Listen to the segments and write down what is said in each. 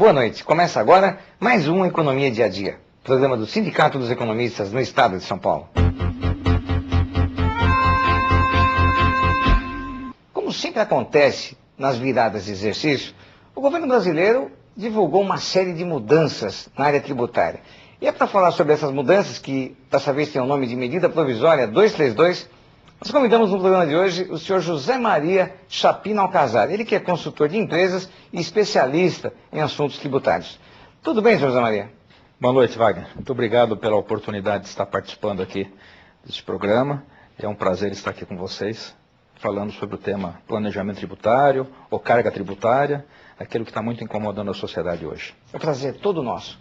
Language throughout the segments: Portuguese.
boa noite. Começa agora mais um Economia Dia a Dia, programa do Sindicato dos Economistas no Estado de São Paulo. Como sempre acontece nas viradas de exercício, o governo brasileiro divulgou uma série de mudanças na área tributária. E é para falar sobre essas mudanças, que dessa vez tem o nome de Medida Provisória 232, nós convidamos no programa de hoje o senhor José Maria Chapino Alcazar, ele que é consultor de empresas e especialista em assuntos tributários. Tudo bem, senhor José Maria? Boa noite, Wagner. Muito obrigado pela oportunidade de estar participando aqui deste programa. É um prazer estar aqui com vocês, falando sobre o tema planejamento tributário ou carga tributária, aquilo que está muito incomodando a sociedade hoje. É um prazer todo nosso.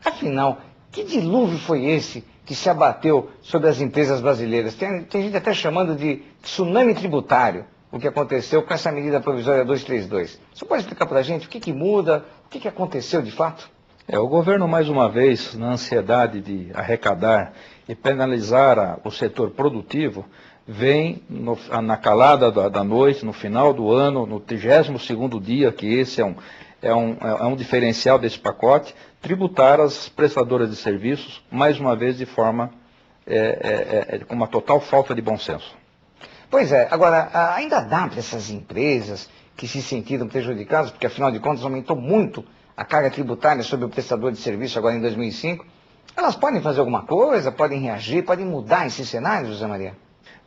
Afinal, que dilúvio foi esse que se abateu sobre as empresas brasileiras? Tem gente até chamando de tsunami tributário, o que aconteceu com essa medida provisória 232. Você pode explicar para a gente o que muda, o que aconteceu de fato? O governo, mais uma vez, na ansiedade de arrecadar e penalizar o setor produtivo, vem na calada da noite, no final do ano, no 32º dia, que esse é um diferencial desse pacote, tributar as prestadoras de serviços, mais uma vez, de forma com uma total falta de bom senso. Pois é, agora, ainda dá para essas empresas que se sentiram prejudicadas, porque afinal de contas aumentou muito a carga tributária sobre o prestador de serviço agora em 2005, elas podem fazer alguma coisa, podem reagir, podem mudar esse cenário, José Maria?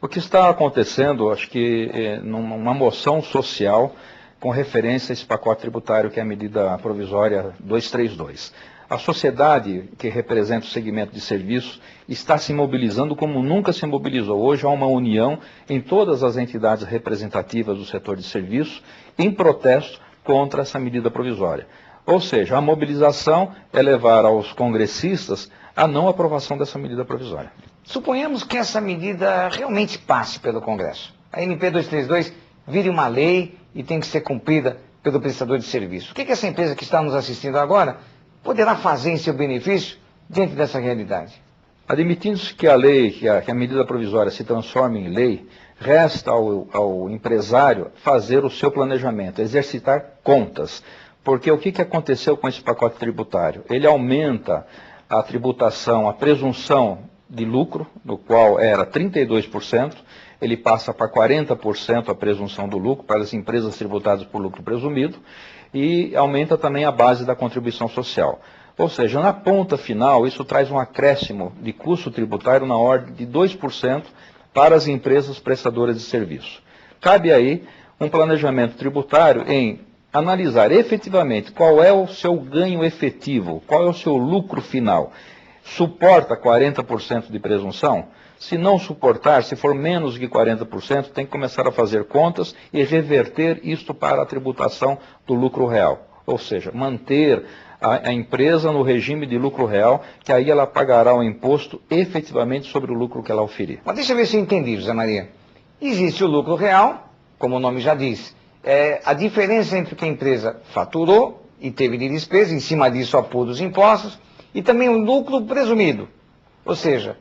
O que está acontecendo, acho que numa moção social com referência a esse pacote tributário que é a medida provisória 232. A sociedade que representa o segmento de serviços está se mobilizando como nunca se mobilizou. Hoje há uma união em todas as entidades representativas do setor de serviços em protesto contra essa medida provisória. Ou seja, a mobilização é levar aos congressistas a não aprovação dessa medida provisória. Suponhamos que essa medida realmente passe pelo Congresso. A MP 232 vire uma lei e tem que ser cumprida pelo prestador de serviço. O que essa empresa que está nos assistindo agora poderá fazer em seu benefício diante dessa realidade? Admitindo-se que a lei, que a medida provisória se transforme em lei, resta ao empresário fazer o seu planejamento, exercitar contas. Porque o que aconteceu com esse pacote tributário? Ele aumenta a tributação, a presunção de lucro, no qual era 32%, ele passa para 40% a presunção do lucro para as empresas tributadas por lucro presumido e aumenta também a base da contribuição social. Ou seja, na ponta final, isso traz um acréscimo de custo tributário na ordem de 2% para as empresas prestadoras de serviço. Cabe aí um planejamento tributário em analisar efetivamente qual é o seu ganho efetivo, qual é o seu lucro final. Suporta 40% de presunção? Se não suportar, se for menos de 40%, tem que começar a fazer contas e reverter isto para a tributação do lucro real. Ou seja, manter a empresa no regime de lucro real, que aí ela pagará o imposto efetivamente sobre o lucro que ela oferir. Mas deixa eu ver se eu entendi, José Maria. Existe o lucro real, como o nome já diz, a diferença entre o que a empresa faturou e teve de despesa, em cima disso apura os impostos, e também o lucro presumido. Ou seja,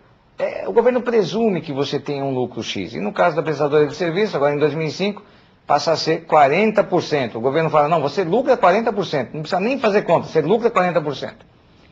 o governo presume que você tem um lucro X. E no caso da prestadora de serviço, agora em 2005, passa a ser 40%. O governo fala, não, você lucra 40%, não precisa nem fazer conta, você lucra 40%.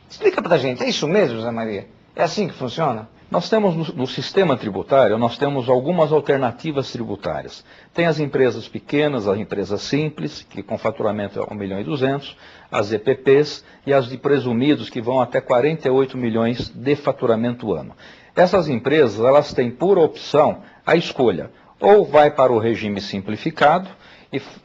Explica pra gente, é isso mesmo, José Maria? É assim que funciona? Nós temos no sistema tributário, nós temos algumas alternativas tributárias. Tem as empresas pequenas, as empresas simples, que com faturamento é 1.200.000, as EPPs e as de presumidos, que vão até 48 milhões de faturamento ano. Essas empresas, elas têm por opção a escolha, ou vai para o regime simplificado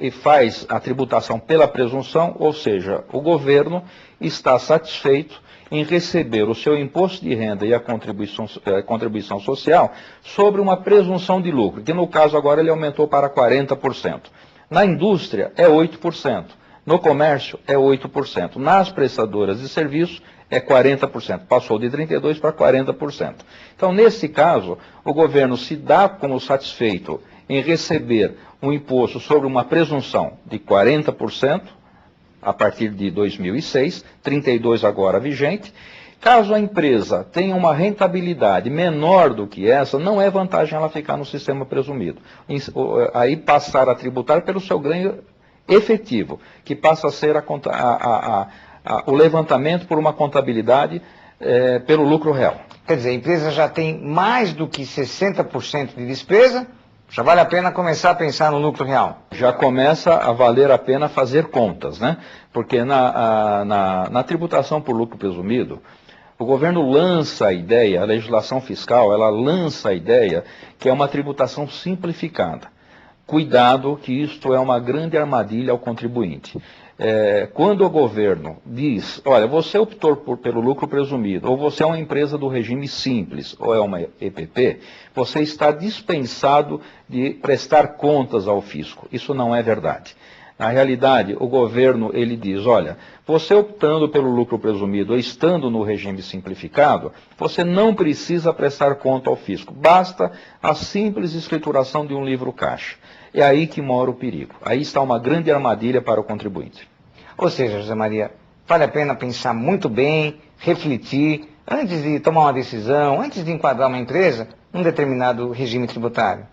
e faz a tributação pela presunção, ou seja, o governo está satisfeito em receber o seu imposto de renda e a contribuição social sobre uma presunção de lucro, que no caso agora ele aumentou para 40%. Na indústria é 8%, no comércio é 8%, nas prestadoras de serviço é 40%, passou de 32% para 40%. Então, nesse caso, o governo se dá como satisfeito em receber um imposto sobre uma presunção de 40%, a partir de 2006, 32% agora vigente. Caso a empresa tenha uma rentabilidade menor do que essa, não é vantagem ela ficar no sistema presumido. Aí passar a tributar pelo seu ganho efetivo, que passa a ser o levantamento por uma contabilidade pelo lucro real. Quer dizer, a empresa já tem mais do que 60% de despesa, já vale a pena começar a pensar no lucro real. Já começa a valer a pena fazer contas, né? Porque na tributação por lucro presumido, o governo lança a ideia, a legislação fiscal, ela lança a ideia que é uma tributação simplificada. Cuidado que isto é uma grande armadilha ao contribuinte. Quando o governo diz, olha, você optou pelo lucro presumido, ou você é uma empresa do regime simples, ou é uma EPP, você está dispensado de prestar contas ao fisco. Isso não é verdade. Na realidade, o governo, ele diz, olha, você optando pelo lucro presumido ou estando no regime simplificado, você não precisa prestar conta ao fisco. Basta a simples escrituração de um livro caixa. É aí que mora o perigo. Aí está uma grande armadilha para o contribuinte. Ou seja, José Maria, vale a pena pensar muito bem, refletir, antes de tomar uma decisão, antes de enquadrar uma empresa, num determinado regime tributário.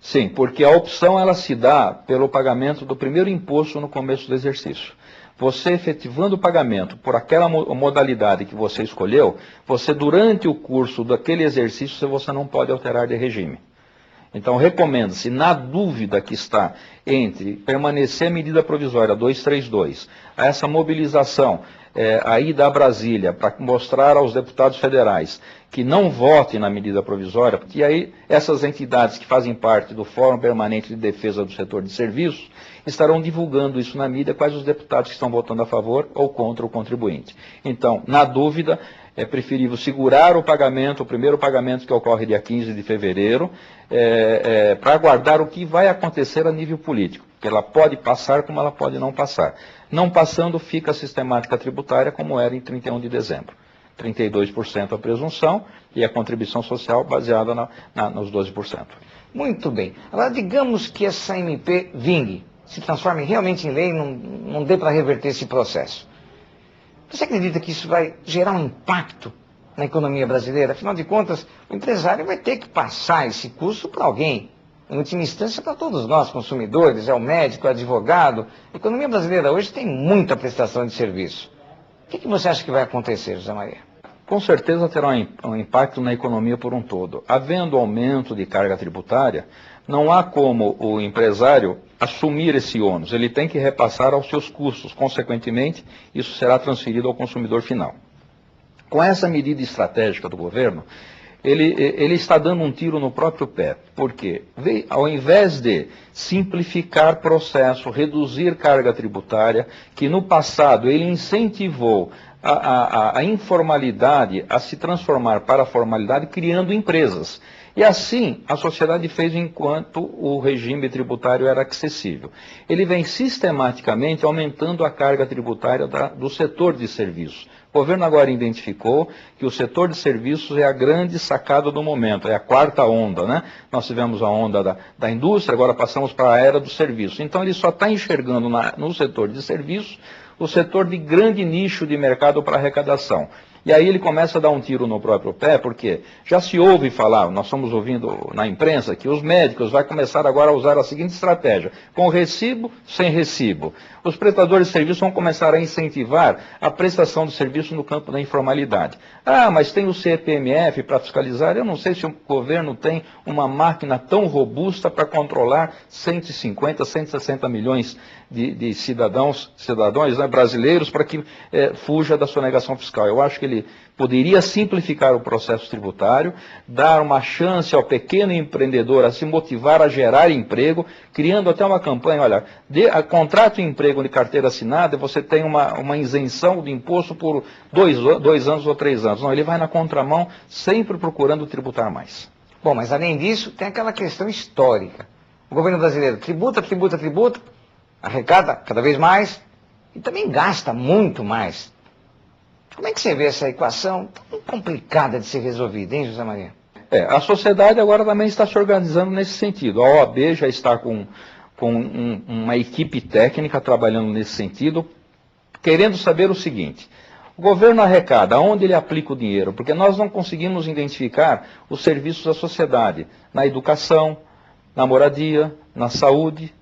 Sim, porque a opção ela se dá pelo pagamento do primeiro imposto no começo do exercício. Você efetivando o pagamento por aquela modalidade que você escolheu, você durante o curso daquele exercício você não pode alterar de regime. Então recomenda-se, na dúvida que está entre permanecer a medida provisória 232, a essa mobilização aí da Brasília para mostrar aos deputados federais que não votem na medida provisória, e aí essas entidades que fazem parte do Fórum Permanente de Defesa do Setor de Serviços estarão divulgando isso na mídia, quais os deputados que estão votando a favor ou contra o contribuinte. Então, na dúvida, é preferível segurar o pagamento, o primeiro pagamento que ocorre dia 15 de fevereiro, para aguardar o que vai acontecer a nível político, que ela pode passar como ela pode não passar. Não passando, fica a sistemática tributária como era em 31 de dezembro. 32% a presunção e a contribuição social baseada nos 12%. Muito bem. Agora, digamos que essa MP vingue, se transforme realmente em lei, não dê para reverter esse processo. Você acredita que isso vai gerar um impacto na economia brasileira? Afinal de contas, o empresário vai ter que passar esse custo para alguém. Em última instância, para todos nós, consumidores, é o médico, é o advogado. A economia brasileira hoje tem muita prestação de serviço. O que você acha que vai acontecer, José Maria? Com certeza terá um impacto na economia por um todo. Havendo aumento de carga tributária, não há como o empresário assumir esse ônus. Ele tem que repassar aos seus custos. Consequentemente, isso será transferido ao consumidor final. Com essa medida estratégica do governo, ele está dando um tiro no próprio pé. Por quê? Ao invés de simplificar processo, reduzir carga tributária, que no passado ele incentivou a informalidade a se transformar para a formalidade, criando empresas. E assim a sociedade fez enquanto o regime tributário era acessível. Ele vem sistematicamente aumentando a carga tributária do setor de serviços. O governo agora identificou que o setor de serviços é a grande sacada do momento, é a quarta onda, né? Nós tivemos a onda da indústria, agora passamos para a era do serviço. Então ele só está enxergando no setor de serviços o setor de grande nicho de mercado para arrecadação. E aí ele começa a dar um tiro no próprio pé, porque já se ouve falar, nós estamos ouvindo na imprensa, que os médicos vão começar agora a usar a seguinte estratégia, com recibo, sem recibo. Os prestadores de serviço vão começar a incentivar a prestação de serviço no campo da informalidade. Ah, mas tem o CPMF para fiscalizar? Eu não sei se o governo tem uma máquina tão robusta para controlar 150, 160 milhões de cidadãos né, brasileiros para que fuja da sonegação fiscal. Eu acho que ele poderia simplificar o processo tributário, dar uma chance ao pequeno empreendedor a se motivar a gerar emprego, criando até uma campanha, olha, contrato emprego de carteira assinada, você tem uma isenção de imposto por 2 anos ou 3 anos. Não, ele vai na contramão, sempre procurando tributar mais. Bom, mas além disso, tem aquela questão histórica. O governo brasileiro tributa, arrecada cada vez mais e também gasta muito mais. Como é que você vê essa equação tão complicada de ser resolvida, hein, José Maria? A sociedade agora também está se organizando nesse sentido. A OAB já está com uma equipe técnica trabalhando nesse sentido, querendo saber o seguinte: o governo arrecada, aonde ele aplica o dinheiro? Porque nós não conseguimos identificar os serviços da sociedade, na educação, na moradia, na saúde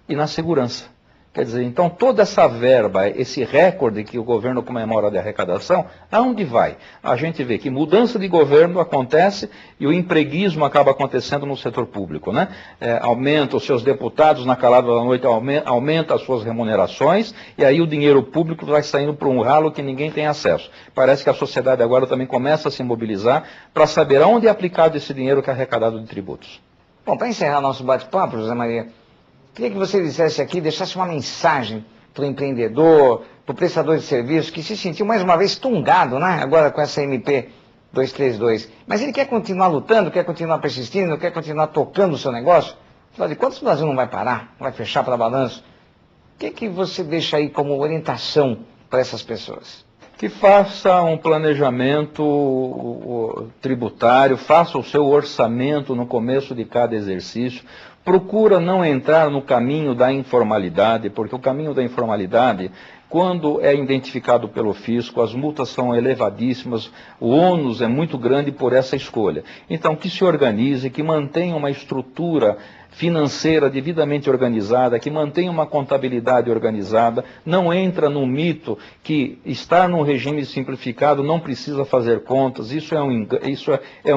e na segurança. Quer dizer, então toda essa verba, esse recorde que o governo comemora de arrecadação, aonde vai? A gente vê que mudança de governo acontece e o empreguismo acaba acontecendo no setor público, né? Aumenta os seus deputados na calada da noite, aumenta as suas remunerações e aí o dinheiro público vai saindo para um ralo que ninguém tem acesso. Parece que a sociedade agora também começa a se mobilizar para saber aonde é aplicado esse dinheiro que é arrecadado de tributos. Bom, para encerrar nosso bate-papo, José Maria, queria que você dissesse aqui, deixasse uma mensagem para o empreendedor, para o prestador de serviço, que se sentiu mais uma vez tungado, né? Agora com essa MP 232. Mas ele quer continuar lutando, quer continuar persistindo, quer continuar tocando o seu negócio. Afinal de contas, o Brasil não vai parar, não vai fechar para balanço. O que você deixa aí como orientação para essas pessoas? Que faça um planejamento tributário, faça o seu orçamento no começo de cada exercício, procura não entrar no caminho da informalidade, porque o caminho da informalidade, quando é identificado pelo fisco, as multas são elevadíssimas, o ônus é muito grande por essa escolha. Então, que se organize, que mantenha uma estrutura financeira devidamente organizada, que mantenha uma contabilidade organizada, não entra no mito que estar num regime simplificado não precisa fazer contas, isso é um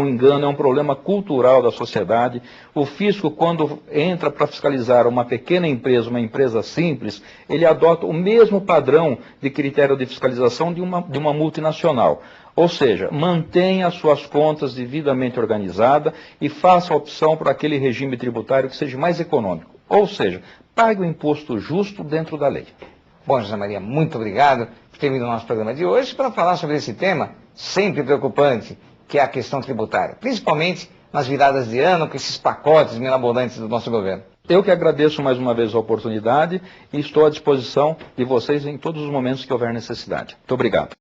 engano, é um problema cultural da sociedade. O fisco, quando entra para fiscalizar uma pequena empresa, uma empresa simples, ele adota o mesmo padrão de critério de fiscalização de uma multinacional. Ou seja, mantenha as suas contas devidamente organizadas e faça a opção para aquele regime tributário que seja mais econômico. Ou seja, pague o imposto justo dentro da lei. Bom, José Maria, muito obrigado por ter vindo ao nosso programa de hoje para falar sobre esse tema sempre preocupante, que é a questão tributária, principalmente nas viradas de ano, com esses pacotes mirabolantes do nosso governo. Eu que agradeço mais uma vez a oportunidade e estou à disposição de vocês em todos os momentos que houver necessidade. Muito obrigado.